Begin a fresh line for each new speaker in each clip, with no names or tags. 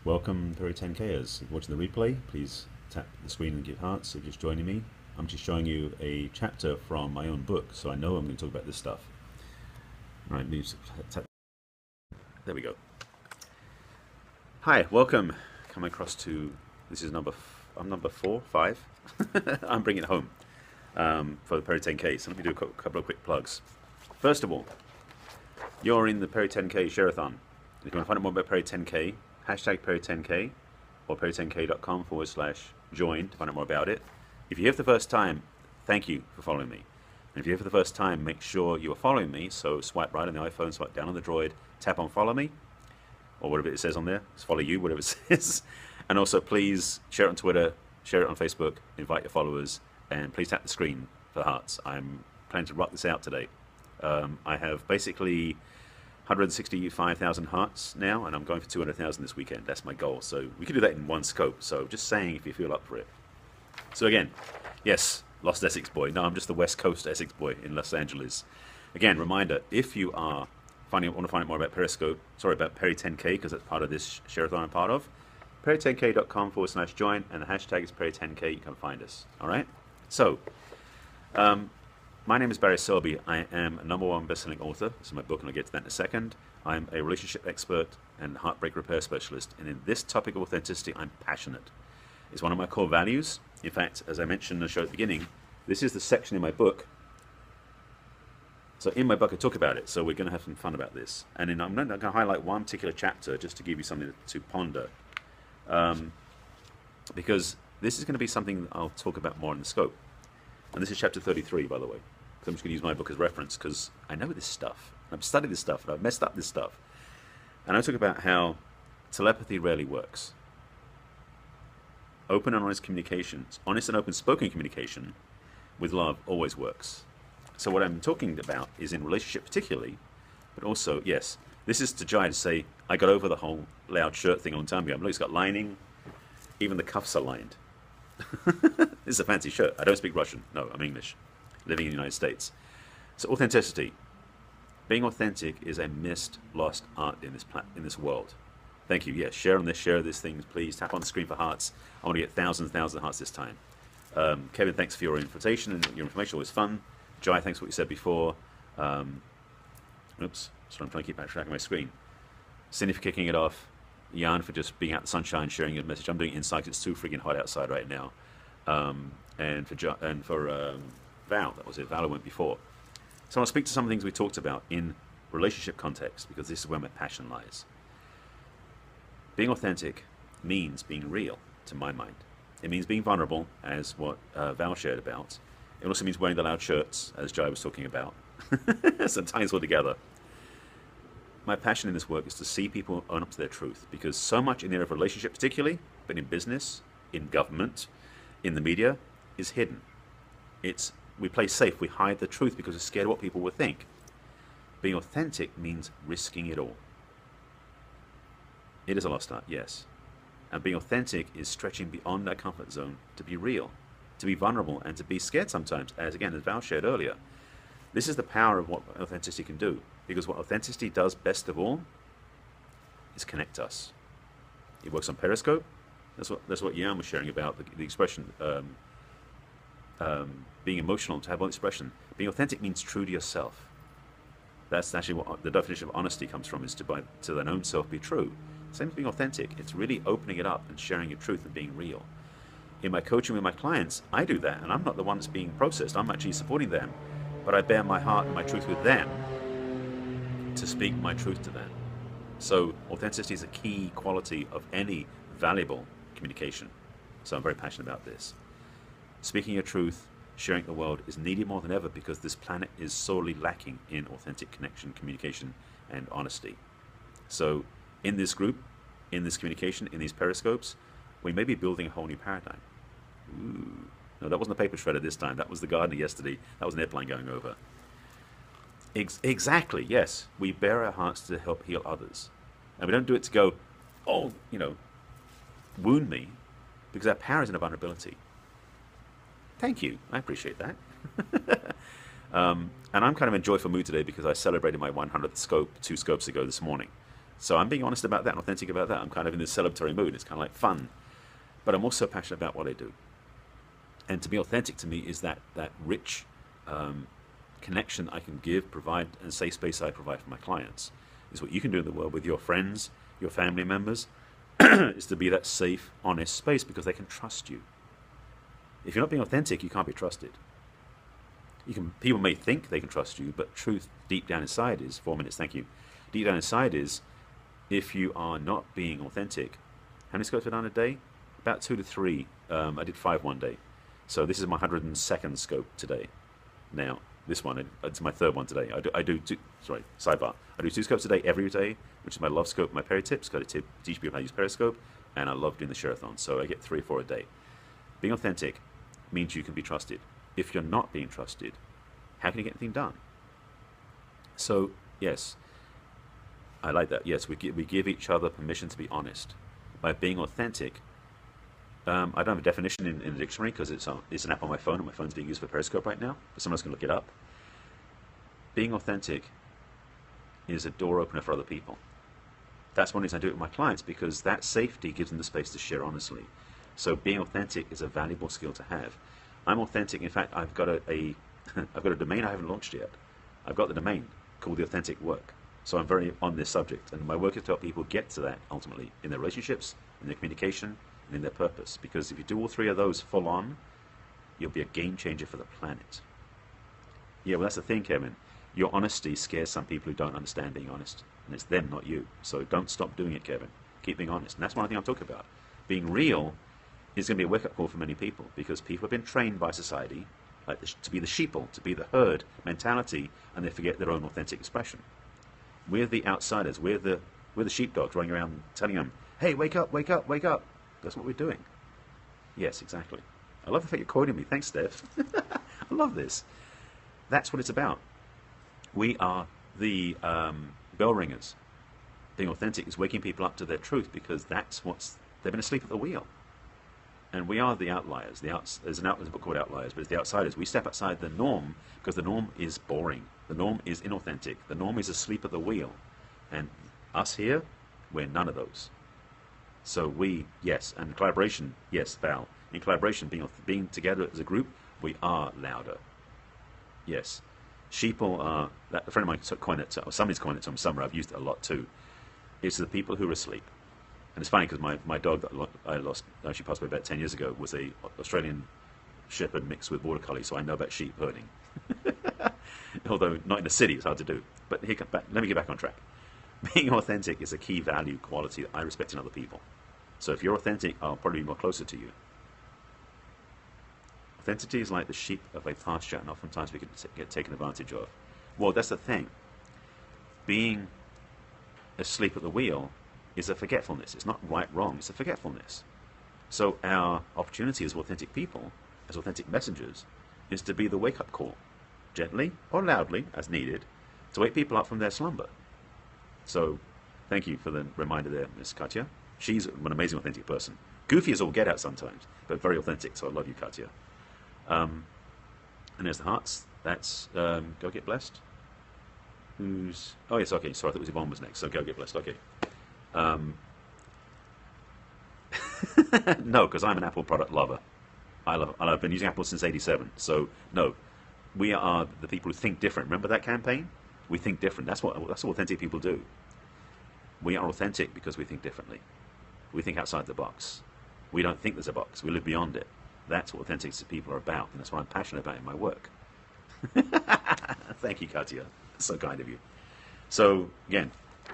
Welcome, Perry 10Kers. If you're watching the replay, please tap the screen and give hearts. If you're just joining me, I'm just showing you a chapter from my own book, so I know I'm going to talk about this stuff. All right, there we go. Hi, welcome. Coming across to, this is I'm number 4, 5. I'm bringing it home for the Perry 10K, so let me do a couple of quick plugs. First of all, you're in the Perry 10K Share-a-thon. If you want to find out more about Perry 10K, hashtag Perry10K or perry10k.com/join to find out more about it. If you're here for the first time, thank you for following me. And if you're here for the first time, make sure you are following me. So swipe right on the iPhone, swipe down on the Droid, tap on follow me, or whatever it says on there. It's follow you, whatever it says. And also please share it on Twitter, share it on Facebook, invite your followers, and please tap the screen for hearts. I'm planning to rock this out today. I have basically 165,000 hearts now, and I'm going for 200,000 this weekend. That's my goal. So we can do that in one scope. So just saying if you feel up for it. So again, yes, Lost Essex boy. No, I'm just the West Coast Essex boy in Los Angeles. Again, reminder, if you are want to find out more about about Perry 10K, because that's part of this share-a-thon I'm part of, perry10k.com/join, and the hashtag is Perry10K. You can find us. All right? So, my name is Barry Selby. I am a #1 best-selling author. This is my book, and I'll get to that in a second. I'm a relationship expert and heartbreak repair specialist. And in this topic of authenticity, I'm passionate. It's one of my core values. In fact, as I mentioned in the show at the beginning, this is the section in my book. So in my book, I talk about it. So we're going to have some fun about this. And then I'm going to highlight one particular chapter just to give you something to ponder. Because this is going to be something I'll talk about more in the scope. And this is chapter 33, by the way. So I'm just going to use my book as reference because I know this stuff. I've studied this stuff, and I've messed up this stuff. And I talk about how telepathy rarely works. Open and honest communication, honest and open spoken communication with love always works. So what I'm talking about is in relationship particularly, but also, yes, this is to Jai to say, I got over the whole loud shirt thing a long time ago. Look, it's got lining. Even the cuffs are lined. This is a fancy shirt. I don't speak Russian. No, I'm English, living in the United States. So authenticity. Being authentic is a missed, lost art in this world. Thank you. Yes, share this thing, please. Tap on the screen for hearts. I want to get thousands of hearts this time. Kevin, thanks for your invitation and your information. Always fun. Jai, thanks for what you said before. Oops, sorry, I'm trying to keep track of my screen. Cindy for kicking it off. Jan for just being out in the sunshine, sharing your message. I'm doing it inside because it's too freaking hot outside right now. And for Val, that was it. Val went before. So I'll speak to some of the things we talked about in relationship context because this is where my passion lies. Being authentic means being real, to my mind. It means being vulnerable, as what Val shared about. It also means wearing the loud shirts, as Jai was talking about. Sometimes all together. My passion in this work is to see people own up to their truth, because so much in their relationship particularly, but in business, in government, in the media, is hidden. We play safe, we hide the truth because we're scared of what people will think. Being authentic means risking it all. It is a lost art, yes. And being authentic is stretching beyond our comfort zone to be real, to be vulnerable, and to be scared sometimes, as Val shared earlier. This is the power of what authenticity can do, because what authenticity does best of all is connect us. It works on Periscope. That's what Jan was sharing about, the expression, being emotional, to have one expression. Being authentic means true to yourself. That's actually what the definition of honesty comes from, is to thine own self be true. Same as being authentic. It's really opening it up and sharing your truth and being real. In my coaching with my clients, I do that, and I'm not the one that's being processed. I'm actually supporting them, but I bear my heart and my truth with them to speak my truth to them. So authenticity is a key quality of any valuable communication. So I'm very passionate about this. Speaking your truth, sharing the world is needed more than ever because this planet is sorely lacking in authentic connection, communication, and honesty. So in this group, in this communication, in these periscopes, we may be building a whole new paradigm. Ooh. No, that wasn't a paper shredder this time. That was the gardener yesterday. That was an airplane going over. Exactly, yes. We bare our hearts to help heal others. And we don't do it to go, oh, wound me, because our power is in our vulnerability. Thank you. I appreciate that. And I'm kind of in joyful mood today because I celebrated my 100th scope 2 scopes ago this morning. So I'm being honest about that and authentic about that. I'm kind of in this celebratory mood. It's kind of like fun. But I'm also passionate about what I do. And to be authentic to me is that rich connection I can give, provide, and safe space I provide for my clients. Is what you can do in the world with your friends, your family members, is to be that safe, honest space because they can trust you. If you're not being authentic, you can't be trusted. People may think they can trust you, but truth deep down inside is, 4 minutes, thank you. Deep down inside is, if you are not being authentic, how many scopes are done a day? About 2 to 3. I did 5 one day. So this is my 102nd scope today. Now, this one, it's my 3rd one today. I do two, sorry, sidebar. I do 2 scopes a day every day, which is my love scope, my peri tips, because I teach people how to use periscope, and I love doing the share-a-thon, so I get 3 or 4 a day. Being authentic means you can be trusted. If you're not being trusted, how can you get anything done? So, yes, I like that. Yes, we give each other permission to be honest. By being authentic, I don't have a definition in the dictionary because it's an app on my phone, and my phone's being used for Periscope right now, but someone else can look it up. Being authentic is a door opener for other people. That's one reason I do it with my clients, because that safety gives them the space to share honestly. So being authentic is a valuable skill to have. I'm authentic. In fact, I've got a domain I haven't launched yet. I've got the domain called The Authentic Work. So I'm very on this subject, and my work is to help people get to that ultimately in their relationships, in their communication, and in their purpose. Because if you do all 3 of those full on, you'll be a game changer for the planet. Yeah, well, that's the thing, Kevin. Your honesty scares some people who don't understand being honest, and it's them, not you. So don't stop doing it, Kevin. Keep being honest, and that's one thing I'm talking about. Being real is going to be a wake-up call for many people, because people have been trained by society to be the sheeple, to be the herd mentality, and they forget their own authentic expression. We're the outsiders. We're the sheepdogs running around telling them, "Hey, wake up, wake up, wake up." That's what we're doing. Yes, exactly. I love the fact you're quoting me. Thanks, Steph. I love this. That's what it's about. We are the bell ringers. Being authentic is waking people up to their truth, because they've been asleep at the wheel. And we are the outliers. There's a book called Outliers, but it's the outsiders. We step outside the norm because the norm is boring. The norm is inauthentic. The norm is asleep at the wheel. And us here, we're none of those. So yes, and collaboration, yes, Val. In collaboration, being together as a group, we are louder. Yes. Sheeple are, a friend of mine coined it, or somebody's coined it, somewhere, I've used it a lot too. It's the people who are asleep. And it's funny because my dog that I lost, she passed away about 10 years ago, was a Australian shepherd mixed with border collie, so I know about sheep herding. Although not in the city, it's hard to do. But let me get back on track. Being authentic is a key value quality that I respect in other people. So if you're authentic, I'll probably be more closer to you. Authenticity is like the sheep of a pasture, and oftentimes we can get taken advantage of. Well, that's the thing. Being asleep at the wheel is a forgetfulness. It's not right, wrong. It's a forgetfulness. So our opportunity as authentic people, as authentic messengers, is to be the wake-up call, gently or loudly, as needed, to wake people up from their slumber. So thank you for the reminder there, Miss Katya. She's an amazing, authentic person. Goofy as all get out sometimes, but very authentic, so I love you, Katya. And there's the hearts. That's Go Get Blessed. Oh, yes, okay. Sorry, I thought it was Yvonne was next, so Go Get Blessed. Okay. No, because I'm an Apple product lover. I've been using Apple since '87. So no, we are the people who think different. Remember that campaign? We think different. That's what authentic people do. We are authentic because we think differently. We think outside the box. We don't think there's a box. We live beyond it. That's what authentic people are about, and that's what I'm passionate about in my work. Thank you, Katya. That's so kind of you. So again,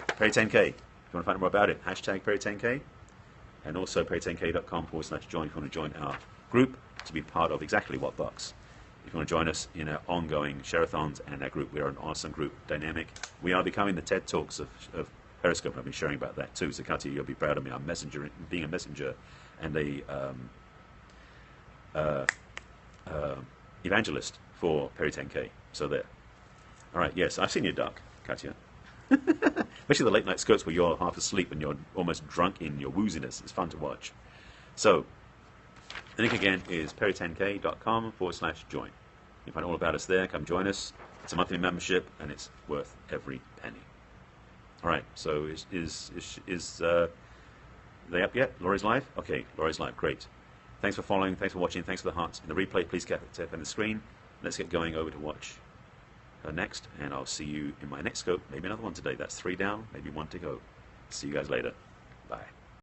Perry 10K. If you want to find out more about it, hashtag Perry 10K, and also perry10k.com/join if you want to join our group to be part of exactly what box. If you want to join us in our ongoing share-a-thons and our group, we are an awesome group, dynamic. We are becoming the TED Talks of Periscope, and I've been sharing about that too. So Katya, you'll be proud of me. I'm being a messenger and a evangelist for Perry 10K. So there. All right, yes, I've seen your duck, Katya. Especially the late night skirts where you're half asleep and you're almost drunk in your wooziness. It's fun to watch. So the link again is perry10k.com/join. You can find all about us there. Come join us. It's a monthly membership and it's worth every penny. All right. So is they up yet? Laurie's live? Okay, Laurie's live. Great. Thanks for following. Thanks for watching. Thanks for the hearts. In the replay, please tap on the screen. Let's get going over to watch her next, and I'll see you in my next scope. Maybe another one today. That's 3 down, maybe 1 to go. See you guys later. Bye.